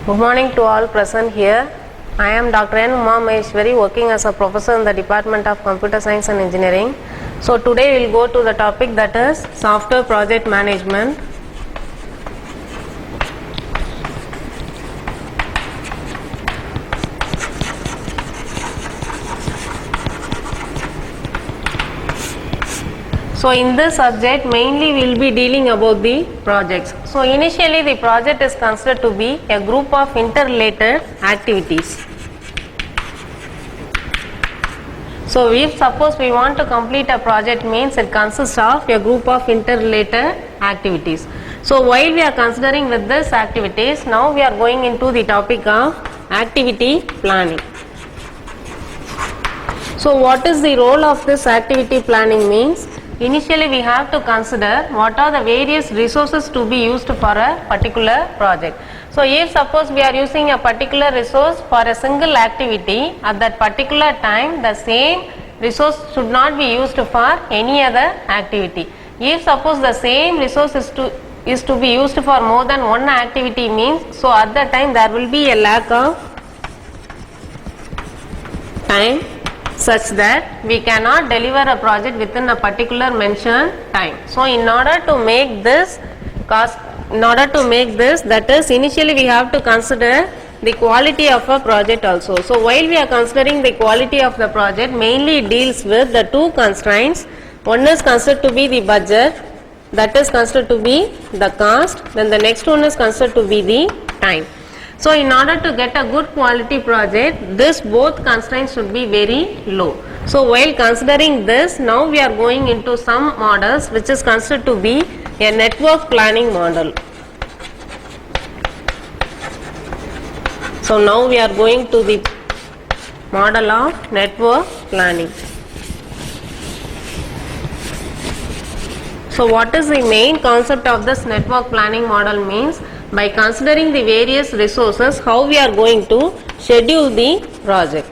Good morning to all present here. I am Dr. N. MAHESWARI, working as a professor in the Department of Computer Science and Engineering. So today we will go to the topic that is software project management. So in this subject mainly we will be dealing about the projects. So initially the project is considered to be a group of interrelated activities. So if suppose we want to complete a project, means it consists of a group of interrelated activities. So while we are considering with this activities, now we are going into the topic of activity planning. So what is the role of this activity planning means? Initially we have to consider what are the various resources to be used for a particular project. So if suppose we are using a particular resource for a single activity, at that particular time the same resource should not be used for any other activity. If suppose the same resource is to be used for more than one activity means, so at that time there will be a lack of time such that we cannot deliver a project within a particular mentioned time. So in order to make this that is, initially we have to consider the quality of a project also. So while we are considering the quality of the project, mainly it deals with the two constraints. One is considered to be the budget, that is considered to be the cost, then the next one is considered to be the time. So in order to get a good quality project, this both constraints should be very low. So while considering this, now we are going into some models which is considered to be a network planning model. So now we are going to the model of network planning. So what is the main concept of this network planning model means? By considering the various resources, how we are going to schedule the project.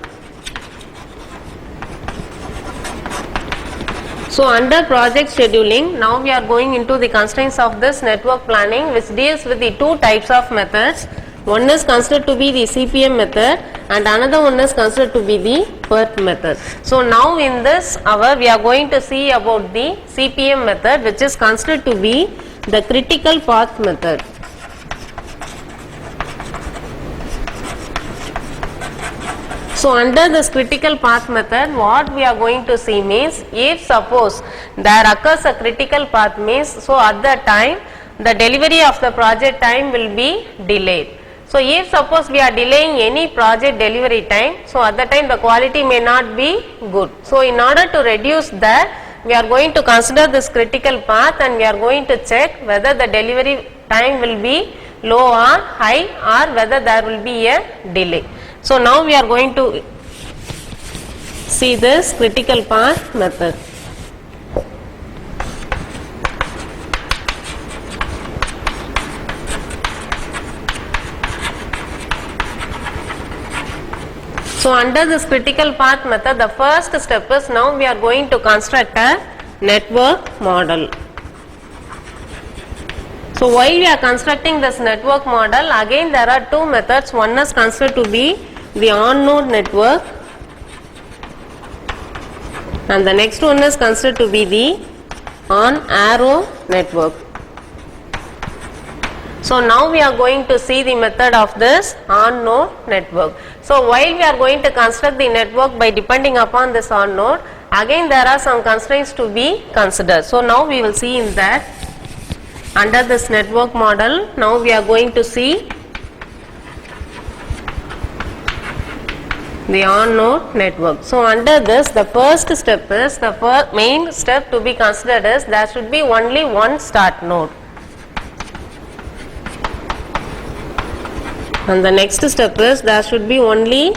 So under project scheduling, now we are going into the constraints of this network planning, which deals with the two types of methods. One is considered to be the CPM method and another one is considered to be the PERT method. So now in this hour we are going to see about the CPM method, which is considered to be the critical path method. So under this critical path method, what we are going to see means, if suppose there occurs a critical path means, so at that time the delivery of the project time will be delayed. So if suppose we are delaying any project delivery time, so at that time the quality may not be good. So in order to reduce that, we are going to consider this critical path and we are going to check whether the delivery time will be low or high or whether there will be a delay. So now we are going to see this critical path method. So under this critical path method, the first step is, now we are going to construct a network model. So while we are constructing this network model, again there are two methods. One is considered to be the on-node network and the next one is considered to be the on-arrow network. So now we are going to see the method of this on-node network. So while we are going to construct the network by depending upon this on-node, again there are some constraints to be considered. So now we will see in that. Under this network model, now we are going to see the on-node network. So under this, the first step is, the main step to be considered is, there should be only one start node. And the next step is, there should be only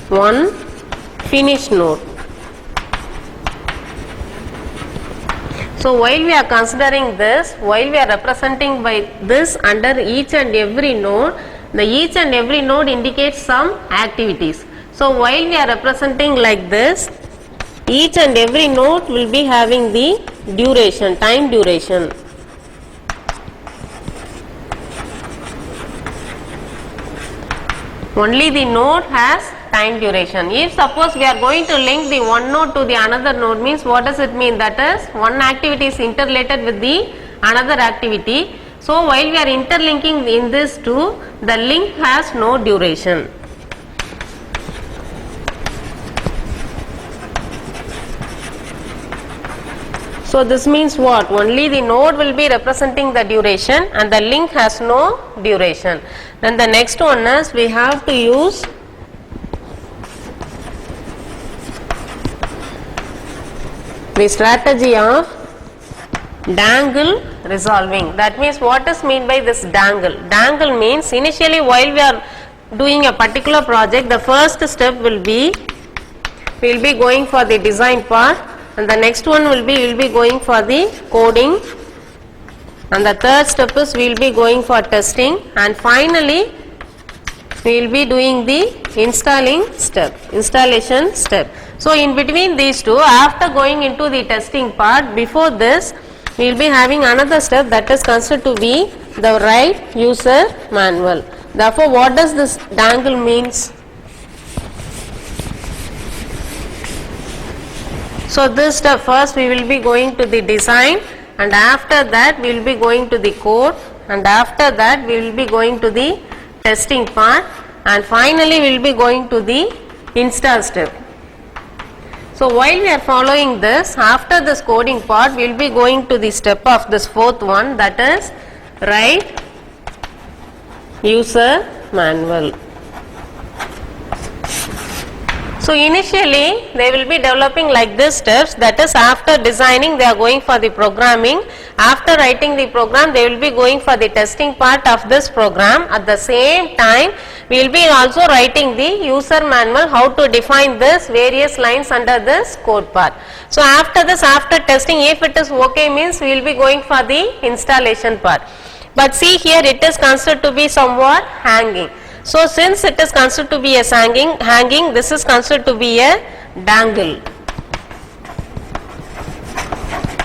one finish node. So while we are considering this, while we are representing by this under each and every node, the each and every node indicates some activities. So while we are representing like this, each and every node will be having the duration, time duration. Only the node has time duration. If suppose we are going to link the one node to the another node, means what does it mean? That is, one activity is interrelated with the another activity. So while we are interlinking in this two, the link has no duration. So this means what? Only the node will be representing the duration and the link has no duration. Then the next one is we have to use the strategy of dangle resolving. That means what is meant by this dangle? Dangle means initially while we are doing a particular project, the first step will be, we will be going for the design part, and the next one will be, we will be going for the coding, and the third step is we will be going for testing, and finally we will be doing the installation step. So in between these two, after going into the testing part, before this we will be having another step that is considered to be the write user manual. Therefore, what does this dangle means? So this step, first we will be going to the design, and after that we will be going to the code, and after that we will be going to the testing part, and finally we will be going to the install step. So while we are following this, after this coding part we will be going to the step of this fourth one, that is write user manual. So initially they will be developing like this steps, that is after designing they are going for the programming, after writing the program they will be going for the testing part of this program. At the same time we will be also writing the user manual, how to define this various lines under this code part. So after this, after testing, if it is okay means we will be going for the installation part. But see here it is considered to be somewhat hanging. So since it is considered to be a hanging, this is considered to be a dangle.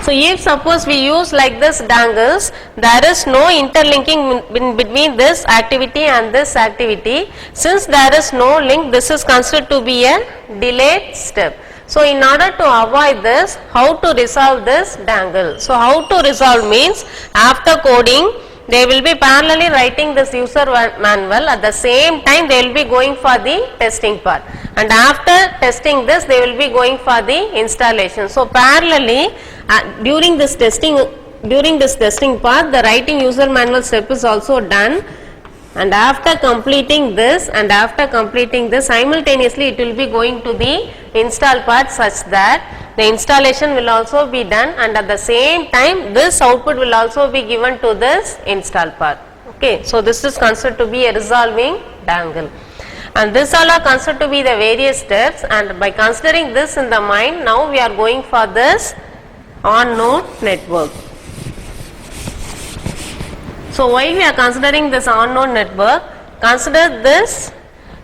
So if suppose we use like this dangles, there is no interlinking in between this activity and this activity. Since there is no link, this is considered to be a delayed step. So in order to avoid this, how to resolve this dangle? So how to resolve means, after coding they will be parallelly writing this user manual, at the same time they will be going for the testing part, and after testing this they will be going for the installation. So parallelly during this testing part, the writing user manual step is also done, and after completing this simultaneously it will be going to the install part, such that the installation will also be done, and at the same time this output will also be given to this install part. Okay, so this is considered to be a resolving dangle, and this all are considered to be the various steps. And by considering this in the mind, now we are going for this on-node network. So while we are considering this on-node network, consider this.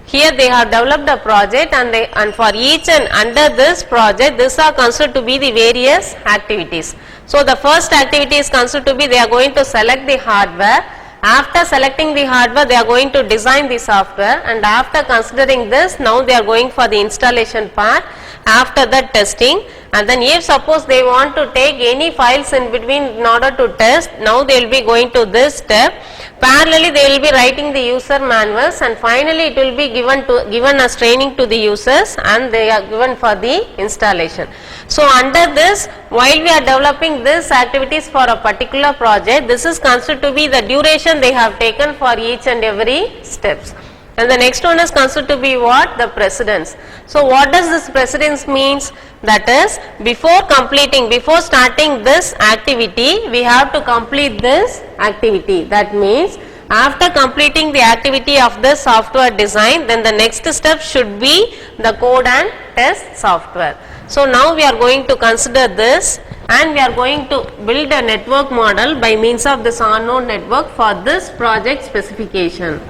Here they have developed a project, and for each and under this project, these are considered to be the various activities. So the first activity is considered to be, they are going to select the hardware. After selecting the hardware, they are going to design the software, and after considering this, now they are going for the installation part. After that, testing, and then if suppose they want to take any files in between in order to test, now they will be going to this step. Parallelly they will be writing the user manuals, and finally it will be given as training to the users, and they are given for the installation. So under this, while we are developing this activities for a particular project, this is considered to be the duration they have taken for each and every steps. And the next one is considered to be what? The precedence. So what does this precedence means? That is, before starting this activity, we have to complete this activity. That means after completing the activity of the software design, then the next step should be the code and test software. So now we are going to consider this, and we are going to build a network model by means of this on-node network for this project specification.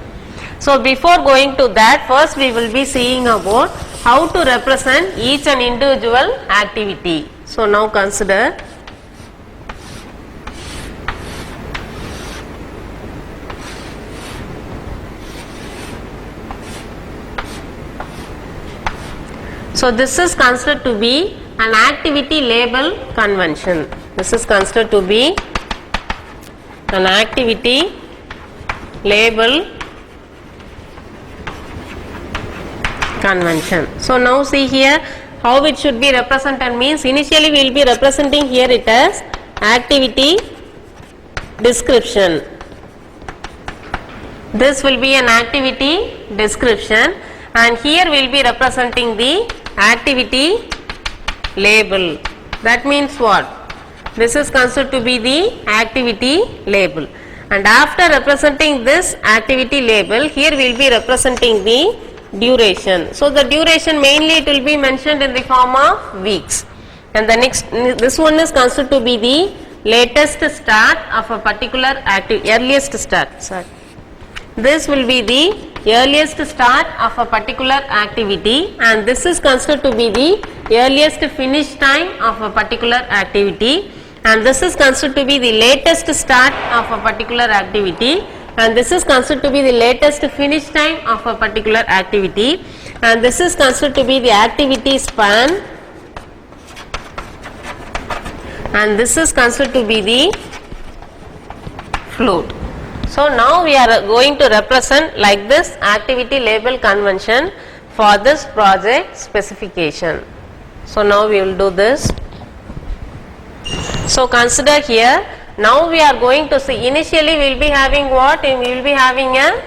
So before going to that, first we will be seeing about how to represent each and individual activity. So now consider, So this is considered to be an activity label convention. This is considered to be an activity label convention. So now see here how it should be represented means initially we will be representing here it as activity description. This will be an activity description and here we will be representing the activity label. That means what? This is considered to be the activity label, and after representing this activity label here we will be representing the duration. So the duration mainly it will be mentioned in the form of weeks, and the next this one is considered to be the latest start of a particular activity, earliest start. Sorry. This will be the earliest start of a particular activity, and this is considered to be the earliest finish time of a particular activity, and this is considered to be the latest start of a particular activity, and this is considered to be the latest finish time of a particular activity, and this is considered to be the activity span, and this is considered to be the float. So now we are going to represent like this activity label convention for this project specification. So now we will do this. So consider here, now we are going to see, initially we will be having what? We will be having a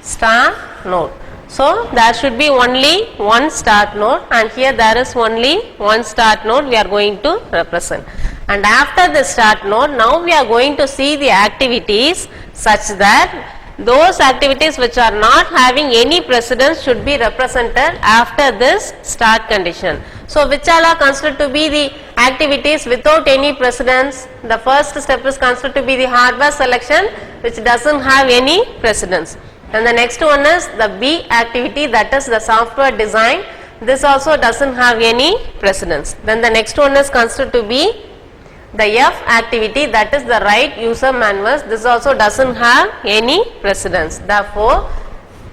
start node. So there should be only one start node, and here there is only one start node we are going to represent. And after the start node, now we are going to see the activities such that those activities which are not having any precedence should be represented after this start condition. So which all are considered to be the activities without any precedence? The first step is considered to be the hardware selection, which doesn't have any precedence. And the next one is the B activity, that is the software design. This also doesn't have any precedence. Then the next one is considered to be the F activity, that is the write user manuals. This also doesn't have any precedence. Therefore,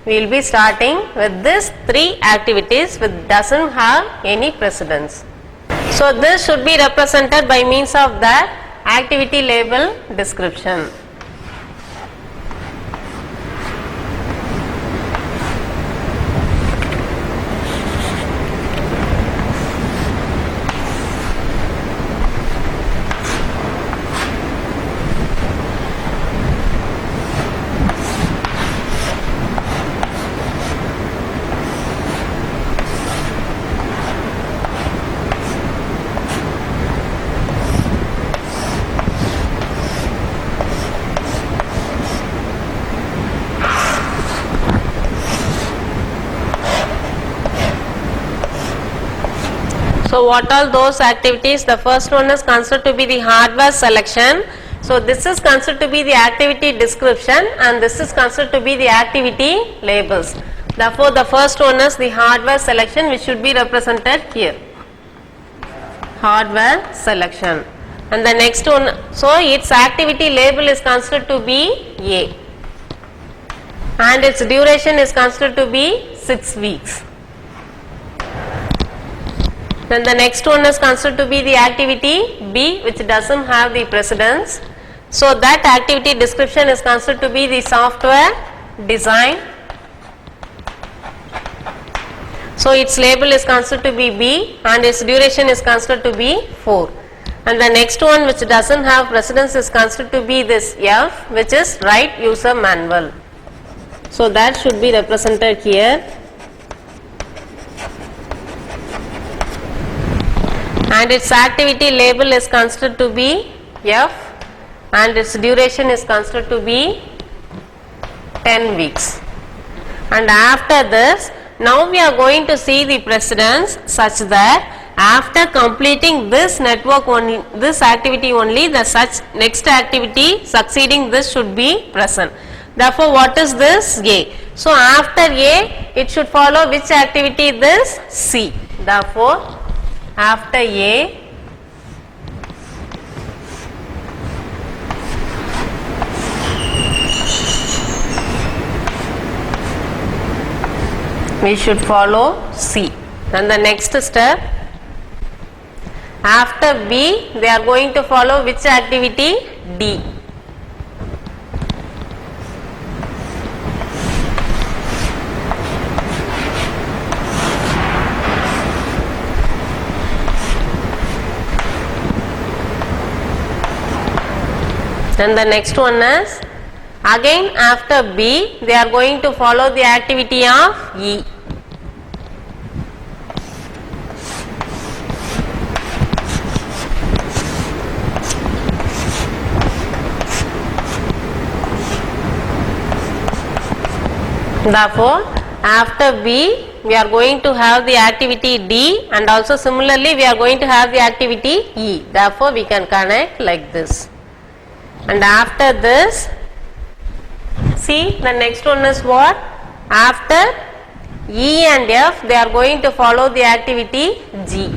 we will be starting with these three activities which doesn't have any precedence. So this should be represented by means of the activity label description. So what are those activities? The first one is considered to be the hardware selection. So this is considered to be the activity description, and this is considered to be the activity labels. Therefore the first one is the hardware selection, which should be represented here. Hardware selection. And the next one, so its activity label is considered to be A, and its duration is considered to be 6 weeks. Then the next one is considered to be the activity B, which doesn't have the precedence. So that activity description is considered to be the software design. So its label is considered to be B, and its duration is considered to be 4. And the next one, which doesn't have precedence, is considered to be this F, which is write user manual. So that should be represented here. And its activity label is considered to be F, and its duration is considered to be 10 weeks. And after this, now we are going to see the precedence such that after completing this network only, this activity only, the such next activity succeeding this should be present. Therefore what is this? A. So after A, it should follow which activity? This C. Therefore after A, we should follow C. Then the next step, after B they are going to follow which activity? D. Then the next one is, again after B they are going to follow the activity of E. Therefore, after B we are going to have the activity D, and also similarly we are going to have the activity E. Therefore, we can connect like this. And after this, see, the next one is what? After E and F they are going to follow the activity G.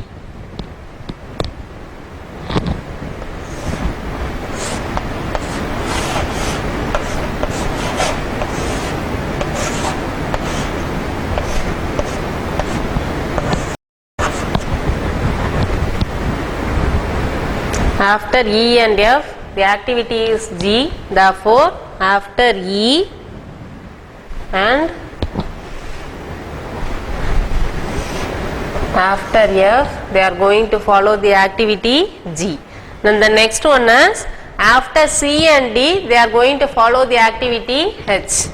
After E and F the activity is G. Therefore, after E and after F they are going to follow the activity G. Then the next one is, after C and D they are going to follow the activity H.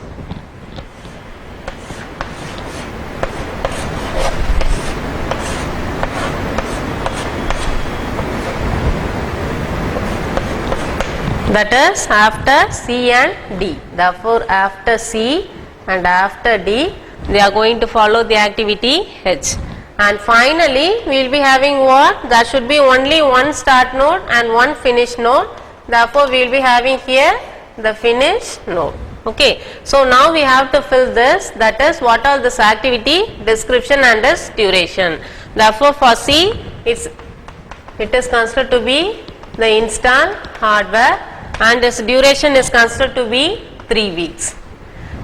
That is after C and D. Therefore, after C and after D they are going to follow the activity H. And finally, we will be having what? There should be only one start node and one finish node. Therefore, we will be having here the finish node. Okay. So, now we have to fill this, that is what are this activity, description and its duration. Therefore, for C it is considered to be the install hardware, and its duration is considered to be 3 weeks.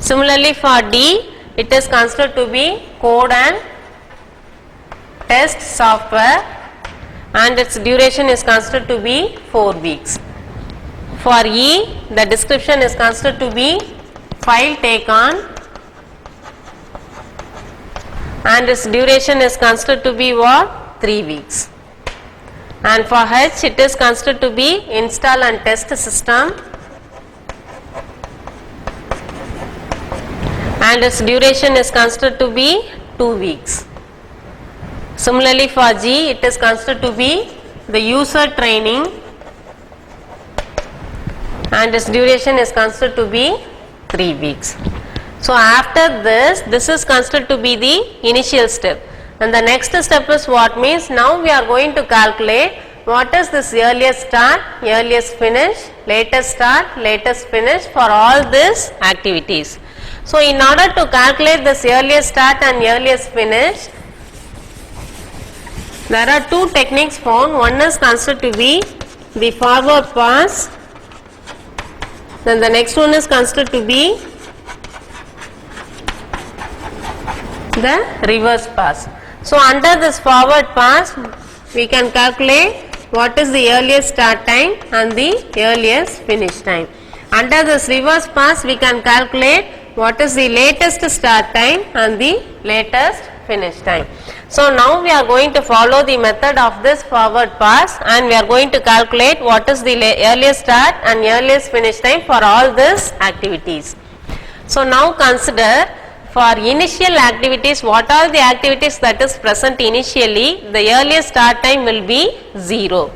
Similarly, for D it is considered to be code and test software, and its duration is considered to be 4 weeks. For E the description is considered to be file take on, and its duration is considered to be what? 3 weeks. And for H it is considered to be install and test system, and its duration is considered to be 2 weeks. Similarly, for G it is considered to be the user training, and its duration is considered to be 3 weeks. So, after this is considered to be the initial step. And the next step is what? Means now we are going to calculate what is this earliest start, earliest finish, latest start, latest finish for all these activities. So, in order to calculate this earliest start and earliest finish, there are two techniques found. One is considered to be the forward pass, then the next one is considered to be the reverse pass. So, under this forward pass we can calculate what is the earliest start time and the earliest finish time. Under this reverse pass we can calculate what is the latest start time and the latest finish time. So, now we are going to follow the method of this forward pass, and we are going to calculate what is the earliest start and earliest finish time for all these activities. So, now consider for initial activities, what are the activities that is present initially? The earliest start time will be 0.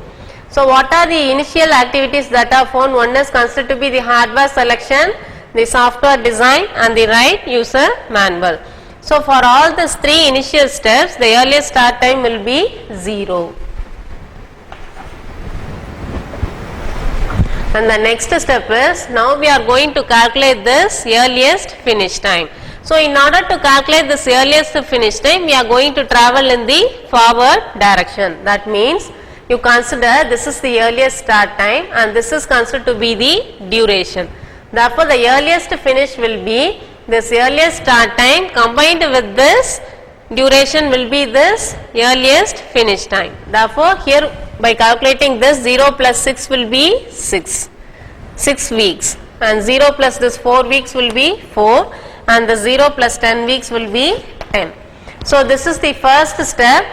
So, what are the initial activities that are found? One is considered to be the hardware selection, the software design and the write user manual. So, for all these 3 initial steps the earliest start time will be 0. And the next step is, now we are going to calculate this earliest finish time. So, in order to calculate this earliest finish time, we are going to travel in the forward direction. That means, you consider this is the earliest start time and this is considered to be the duration. Therefore, the earliest finish will be this earliest start time combined with this duration will be this earliest finish time. Therefore, here by calculating this 0 plus 6 will be 6 weeks, and 0 plus this 4 weeks will be 4, and the 0 plus 10 weeks will be 10. So, this is the first step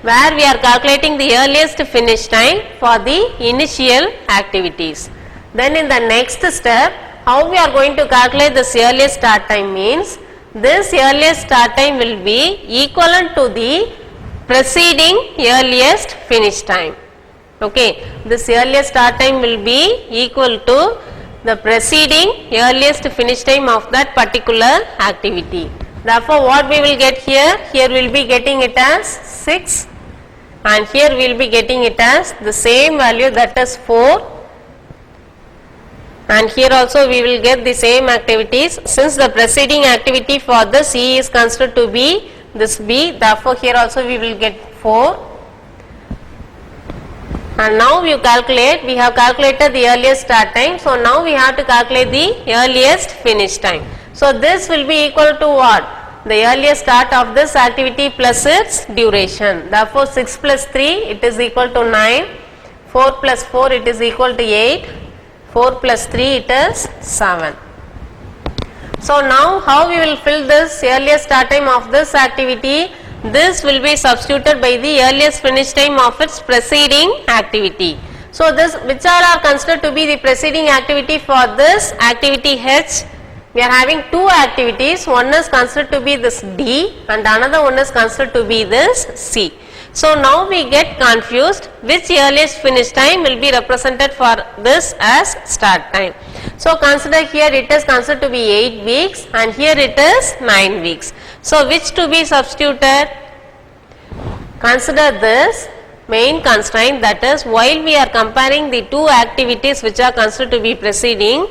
where we are calculating the earliest finish time for the initial activities. Then in the next step, how we are going to calculate this earliest start time means, this earliest start time will be equivalent to the preceding earliest finish time. Okay, this earliest start time will be equal to the preceding earliest finish time of that particular activity. Therefore, what we will get here? Here we will be getting it as 6, and here we will be getting it as the same value, that is 4, and here also we will get the same activities. Since the preceding activity for this E is considered to be this B, therefore here also we will get 4. And now you calculate, we have calculated the earliest start time, so now we have to calculate the earliest finish time. So this will be equal to what? The earliest start of this activity plus its duration. Therefore 6 plus 3 it is equal to 9, 4 plus 4 it is equal to 8, 4 plus 3 it is 7. So now how we will fill this earliest start time of this activity? This will be substituted by the earliest finish time of its preceding activity. So this, which are considered to be the preceding activity for this activity H? We are having two activities, one is considered to be this D and another one is considered to be this C. So now we get confused which earliest finish time will be represented for this as start time. So consider here it is considered to be 8 weeks and here it is 9 weeks. So which to be substituted? Consider this main constraint, that is while we are comparing the two activities which are considered to be preceding,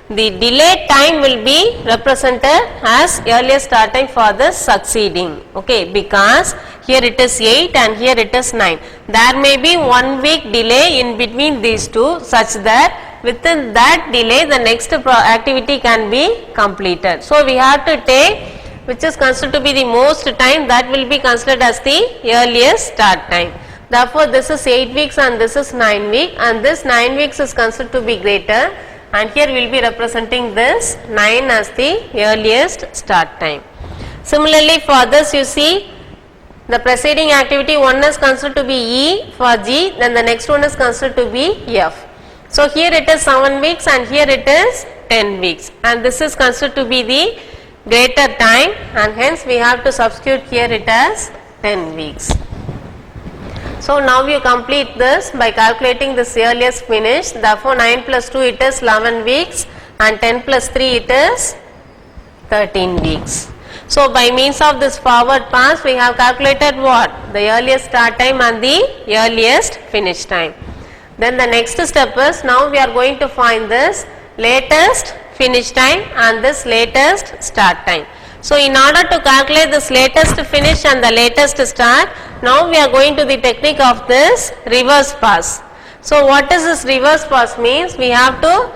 the delayed time will be represented as earliest start time for the succeeding. Okay, because here it is 8 and here it is 9. There may be 1 week delay in between these two, such that within that delay the next activity can be completed. So we have to take which is considered to be the most time, that will be considered as the earliest start time. Therefore this is 8 weeks and this is 9 weeks, and this 9 weeks is considered to be greater, and here we will be representing this 9 as the earliest start time. Similarly for this you see the preceding activity, one is considered to be E for G, then the next one is considered to be F. So here it is 7 weeks and here it is 10 weeks, and this is considered to be the greater time, and hence we have to substitute here it as 10 weeks. So now you complete this by calculating this earliest finish. Therefore 9 plus 2 it is 11 weeks and 10 plus 3 it is 13 weeks. So by means of this forward pass we have calculated what? The earliest start time and the earliest finish time. Then the next step is, now we are going to find this latest finish time and this latest start time. So in order to calculate this latest finish and the latest start, now we are going to the technique of this reverse pass. So what is this reverse pass means? We have to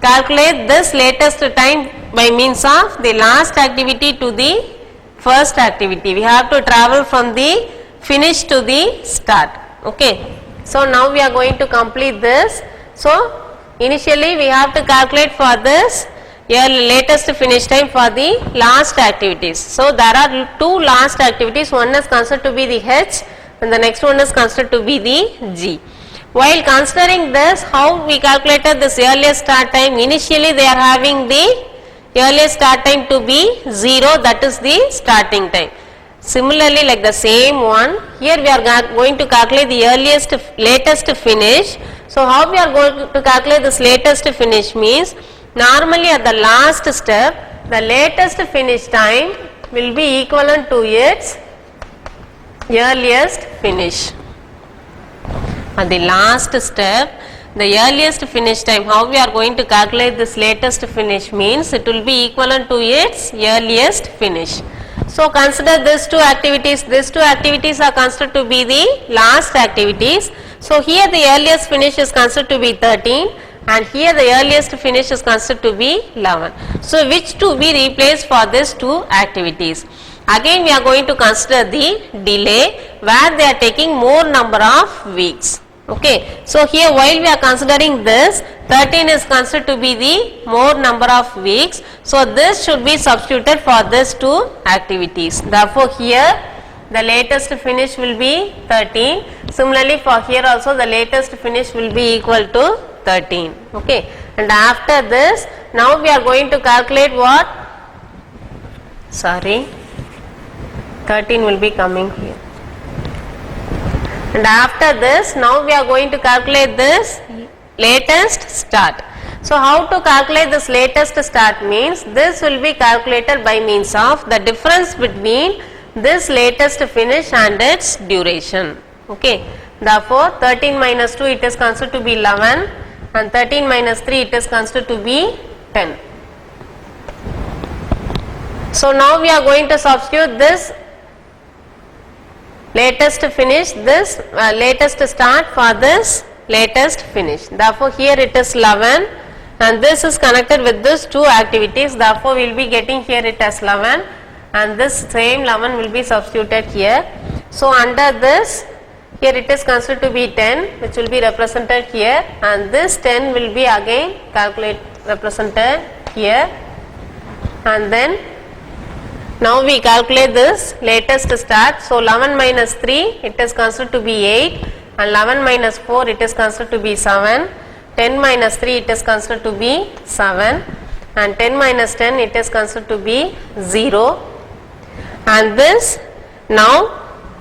calculate this latest time by means of the last activity to the first activity. We have to travel from the finish to the start. Okay. So now we are going to complete this. So initially we have to calculate for this latest finish time for the last activities. So there are two last activities, one is considered to be the H and the next one is considered to be the G. While considering this, how we calculated this earliest start time? Initially they are having the earliest start time to be 0, that is the starting time. Similarly, like the same one, here we are going to calculate the latest finish. So how we are going to calculate this latest finish means, normally at the last step, the latest finish time will be equivalent to its earliest finish. At the last step, the earliest finish time, how we are going to calculate this latest finish means, it will be equivalent to its earliest finish. So consider these two activities are considered to be the last activities. So here the earliest finish is considered to be 13 and here the earliest finish is considered to be 11. So which to be replaced for these two activities? Again we are going to consider the delay where they are taking more number of weeks. Okay, so here while we are considering this, 13 is considered to be the more number of weeks, so this should be substituted for these two activities. Therefore here the latest finish will be 13. Similarly for here also the latest finish will be equal to 13. Okay, and after this now we are going to calculate what? 13 will be coming here. And after this now we are going to calculate this latest start. So how to calculate this latest start means this will be calculated by means of the difference between this latest finish and its duration. Okay, therefore 13 minus 2 it is considered to be 11 and 13 minus 3 it is considered to be 10. So now we are going to substitute this latest finish, this latest start for this latest finish. Therefore here it is 11 and this is connected with these two activities, therefore we will be getting here it as 11 and this same 11 will be substituted here. So under this here it is considered to be 10 which will be represented here, and this 10 will be again represented here, and then now we calculate this latest start. So 11 minus 3 it is considered to be 8 and 11 minus 4 it is considered to be 7, 10 minus 3 it is considered to be 7 and 10 minus 10 it is considered to be 0. And this now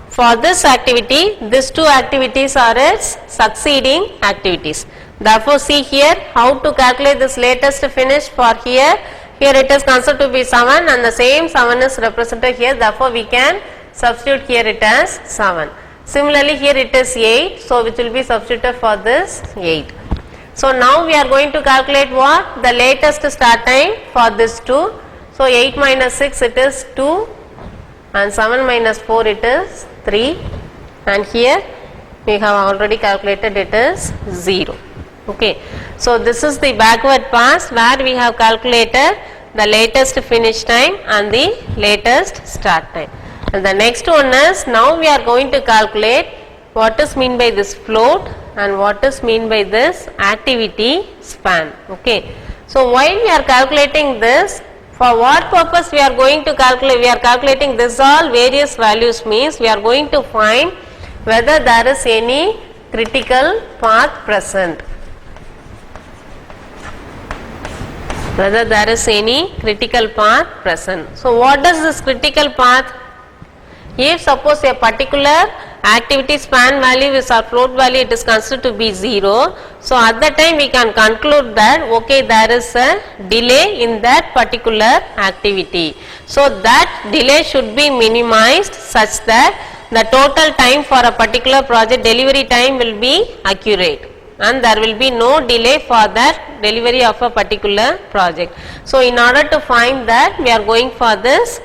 for this activity, these two activities are its succeeding activities. Therefore see here how to calculate this latest finish for here. Here it is considered to be 7 and the same 7 is represented here, therefore we can substitute here it as 7. Similarly here it is 8, so which will be substituted for this 8. So now we are going to calculate what? The latest start time for this 2. So 8 minus 6 it is 2 and 7 minus 4 it is 3, and here we have already calculated it is 0. Okay, so this is the backward pass where we have calculated the latest finish time and the latest start time. And the next one is now we are going to calculate what is mean by this float and what is mean by this activity span. Okay, so while we are calculating this, for what purpose we are going to calculate? We are calculating this all various values means we are going to find whether there is any critical path present. Whether there is any critical path present. So what does this critical path? If suppose a particular activity span value is our float value, it is considered to be 0. So at that time we can conclude that okay, there is a delay in that particular activity. So that delay should be minimized such that the total time for a particular project delivery time will be accurate and there will be no delay for that delivery of a particular project. So in order to find that, we are going for this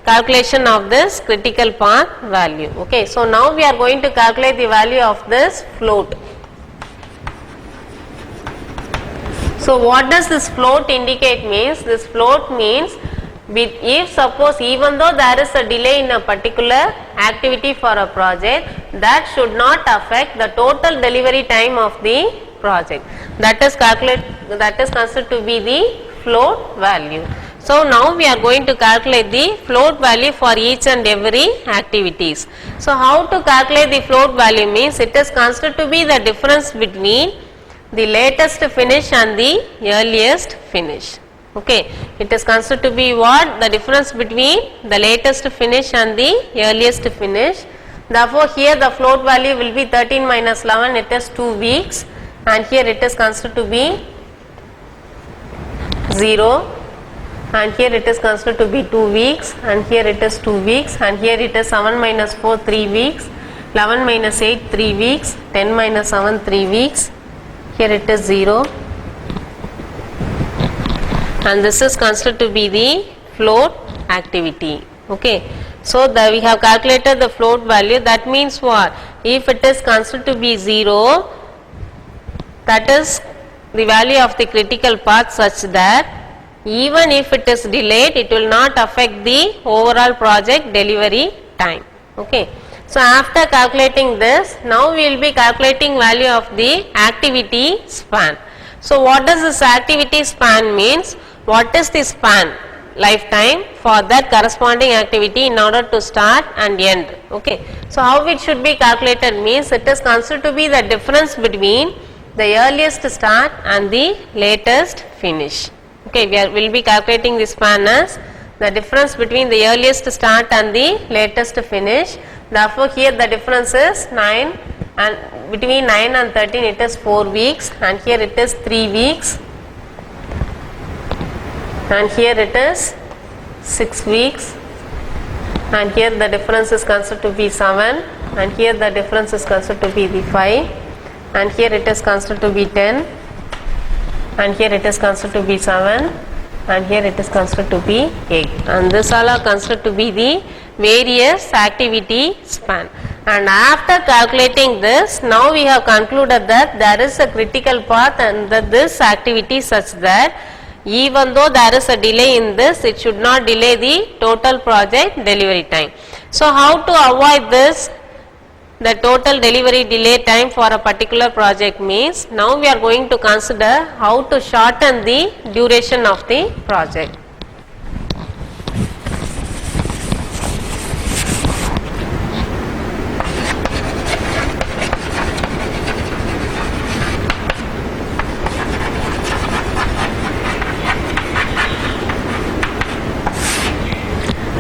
calculation of this critical path value. Okay, so now we are going to calculate the value of this float. So what does this float indicate means? This float means if suppose even though there is a delay in a particular activity for a project, that should not affect the total delivery time of the project. That is considered to be the float value. So now we are going to calculate the float value for each and every activities. So how to calculate the float value means it is considered to be the difference between the latest finish and the earliest finish. Okay, it is considered to be what? The difference between the latest finish and the earliest finish. Therefore here the float value will be 13 minus 11, it is 2 weeks, and here it is considered to be 0. And here it is considered to be 2 weeks, and here it is 2 weeks, and here it is 7 minus 4 3 weeks, 11 minus 8 3 weeks, 10 minus 7 3 weeks, here it is 0, and this is considered to be the float activity. Okay, so we have calculated the float value. That means what? If it is considered to be 0, that is the value of the critical path such that even if it is delayed, it will not affect the overall project delivery time. Okay. So after calculating this, now we will be calculating value of the activity span. So what does this activity span means? What is the span lifetime for that corresponding activity in order to start and end? Okay. So how it should be calculated means, it is considered to be the difference between the earliest start and the latest finish. Okay, we will be calculating the span as the difference between the earliest start and the latest finish. Therefore here the difference is 9, and between 9 and 13 it is 4 weeks, and here it is 3 weeks, and here it is 6 weeks, and here the difference is considered to be 7, and here the difference is considered to be the 5, and here it is considered to be 10, and here it is considered to be 7, and here it is considered to be 8, and this all are considered to be the various activity span. And after calculating this, now we have concluded that there is a critical path and that this activity such that even though there is a delay in this, it should not delay the total project delivery time. So how to avoid this? The total delivery delay time for a particular project means, now we are going to consider how to shorten the duration of the project.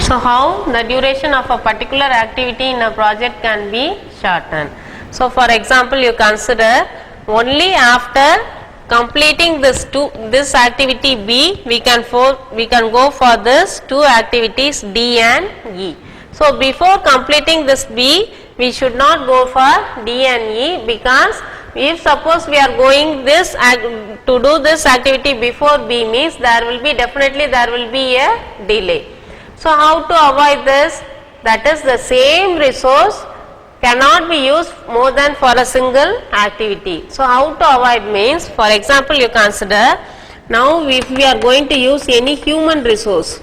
So how the duration of a particular activity in a project can be shortened. So for example, you consider only after completing this activity B, we can go for this two activities D and E. So before completing this B, we should not go for D and E, because if suppose we are going to do this activity before B means there will be a delay. So how to avoid this? That is, the same resource cannot be used more than for a single activity. So how to avoid means, for example, you consider now if we are going to use any human resource,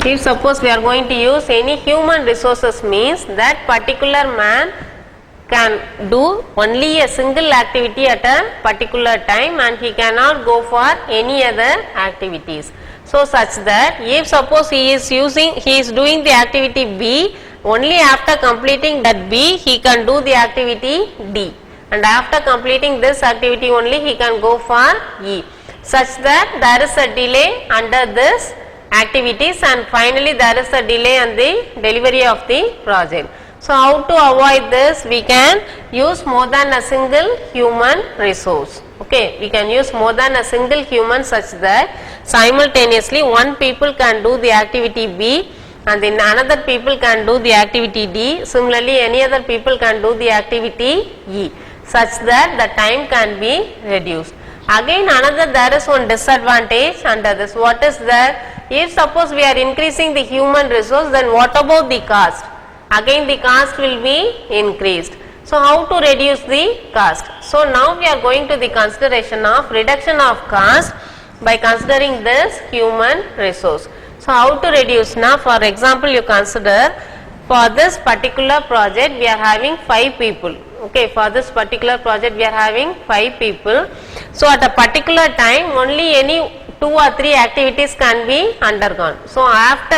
if suppose we are going to use any human resources means that particular man can do only a single activity at a particular time and he cannot go for any other activities. So such that if suppose he is doing the activity B, only after completing that B he can do the activity D, and after completing this activity only he can go for E, such that there is a delay under this activities and finally there is a delay in the delivery of the project. So how to avoid this? We can use more than a single human resource. Okay, we can use more than a single human such that simultaneously one people can do the activity B and then another people can do the activity D. Similarly, any other people can do the activity E, such that the time can be reduced. Again, there is one disadvantage under this. What is that? If suppose we are increasing the human resource, then what about the cost? Again the cost will be increased. So how to reduce the cost? So now we are going to the consideration of reduction of cost by considering this human resource. So how to reduce? Now for example, you consider for this particular project we are having 5 people. Okay, for this particular project we are having 5 people. So at a particular time only any 2 or 3 activities can be undergone. So after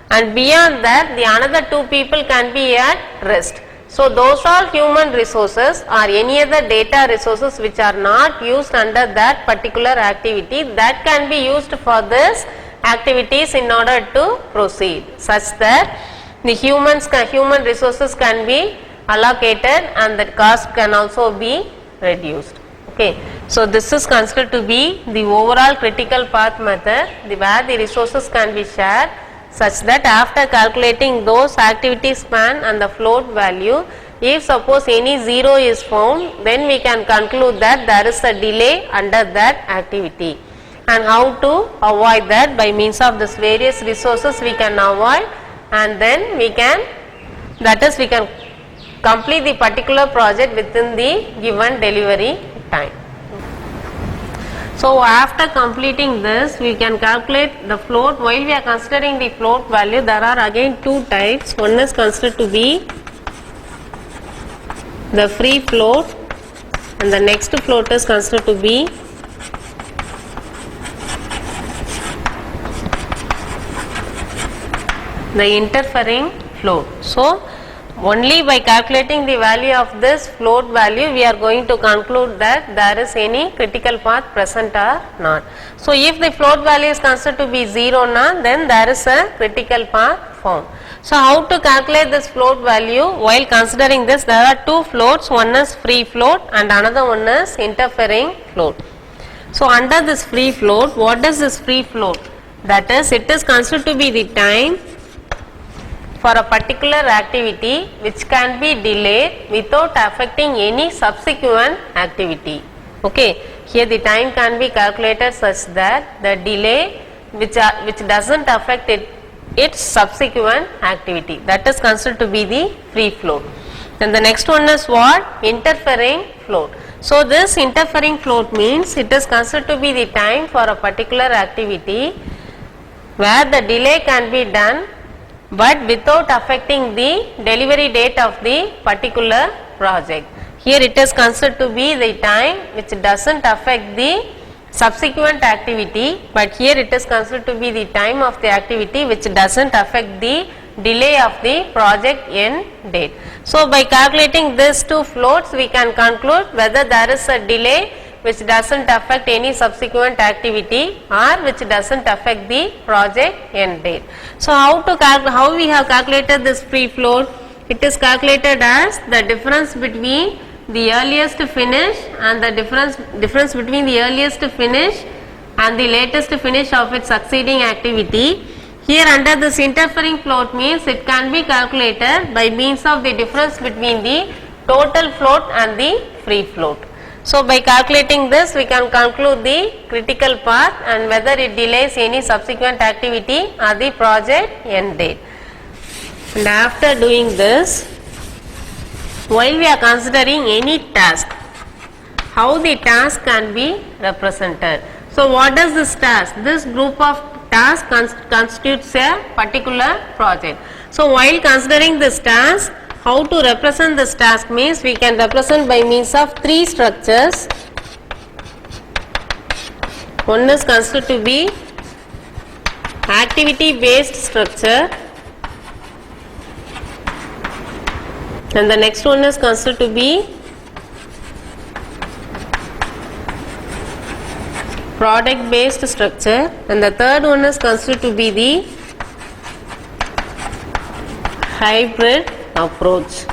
and beyond that the another 2 people can be at rest. So those are human resources or any other data resources which are not used under that particular activity, that can be used for this activities in order to proceed, such that the human resources can be allocated and the cost can also be reduced. Okay. So this is considered to be the overall critical path method, where the resources can be shared, such that after calculating those activity span and the float value, if suppose any 0 is found, then we can conclude that there is a delay under that activity. And how to avoid that? By means of this various resources we can avoid, and then we can complete the particular project within the given delivery time. So after completing this, we can calculate the float. While we are considering the float value, there are again two types. One is considered to be the free float, and the next float is considered to be the interfering float. So only by calculating the value of this float value, we are going to conclude that there is any critical path present or not. So if the float value is considered to be 0 now, then there is a critical path found. So how to calculate this float value? While considering this, there are two floats. One is free float and another one is interfering float. So under this free float, what is this free float? That is, it is considered to be the time for a particular activity which can be delayed without affecting any subsequent activity. Okay, here the time can be calculated such that the delay which doesn't affect its subsequent activity, that is considered to be the free float. Then the next one is what? Interfering float. So this interfering float means it is considered to be the time for a particular activity where the delay can be done but without affecting the delivery date of the particular project. Here it is considered to be the time which doesn't affect the subsequent activity, but here it is considered to be the time of the activity which doesn't affect the delay of the project end date. So by calculating these two floats, we can conclude whether there is a delay which doesn't affect any subsequent activity or which doesn't affect the project end date. So how we have calculated this free float? It is calculated as the difference between the earliest finish and the difference between the earliest finish and the latest finish of its succeeding activity. Here under this interfering float means it can be calculated by means of the difference between the total float and the free float. So by calculating this, we can conclude the critical path and whether it delays any subsequent activity or the project end date. And after doing this, while we are considering any task, how the task can be represented. So what is this task? This group of tasks constitutes a particular project. So while considering this task, how to represent this task means we can represent by means of three structures. One is considered to be activity based structure, and the next one is considered to be product based structure, and the third one is considered to be the hybrid approach.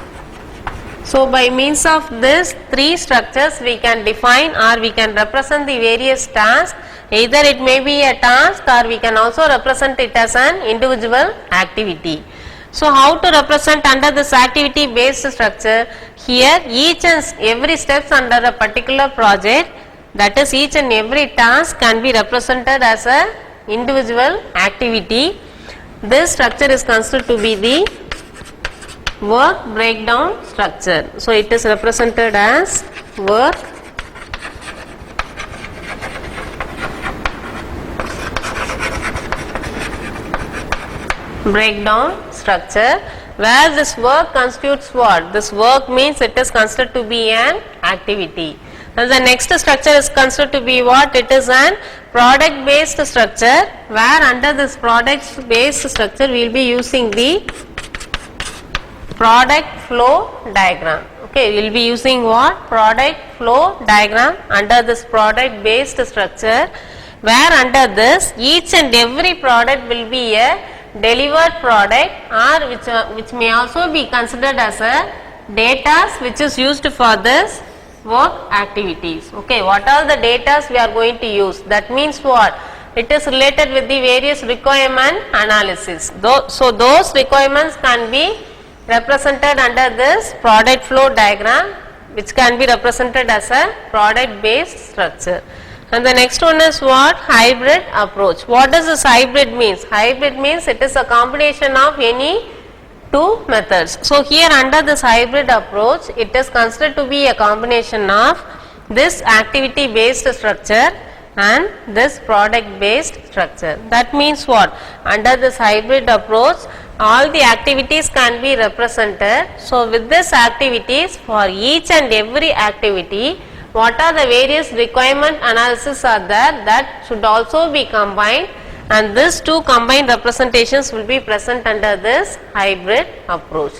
So by means of these three structures, we can define or we can represent the various tasks. Either it may be a task or we can also represent it as an individual activity. So how to represent under this activity based structure? Here each and every steps under a particular project, that is each and every task can be represented as a individual activity. This structure is considered to be the work breakdown structure. So it is represented as work breakdown structure, where this work constitutes what? This work means it is considered to be an activity. And the next structure is considered to be what? It is an product based structure, where under this product based structure we will be using the product flow diagram. Okay, we will be using what? Product flow diagram under this product based structure, where under this each and every product will be a delivered product, or which may also be considered as a data which is used for this work activities. Okay, what are the data we are going to use? That means what? It is related with the various requirement analysis. So those requirements can be represented under this product flow diagram, which can be represented as a product based structure. And the next one is what? Hybrid approach. What does this hybrid means? Hybrid means it is a combination of any two methods. So here under this hybrid approach, it is considered to be a combination of this activity based structure and this product based structure. That means what? Under this hybrid approach, all the activities can be represented. So with this activities, for each and every activity, what are the various requirement analysis are there, that should also be combined, and these two combined representations will be present under this hybrid approach.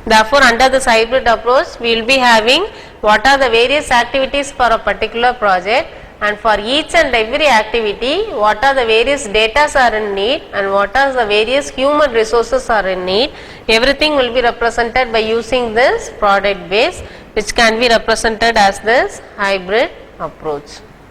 Therefore, under this hybrid approach, we will be having what are the various activities for a particular project, and for each and every activity, what are the various data are in need and what are the various human resources are in need. Everything will be represented by using this product base, which can be represented as this hybrid approach.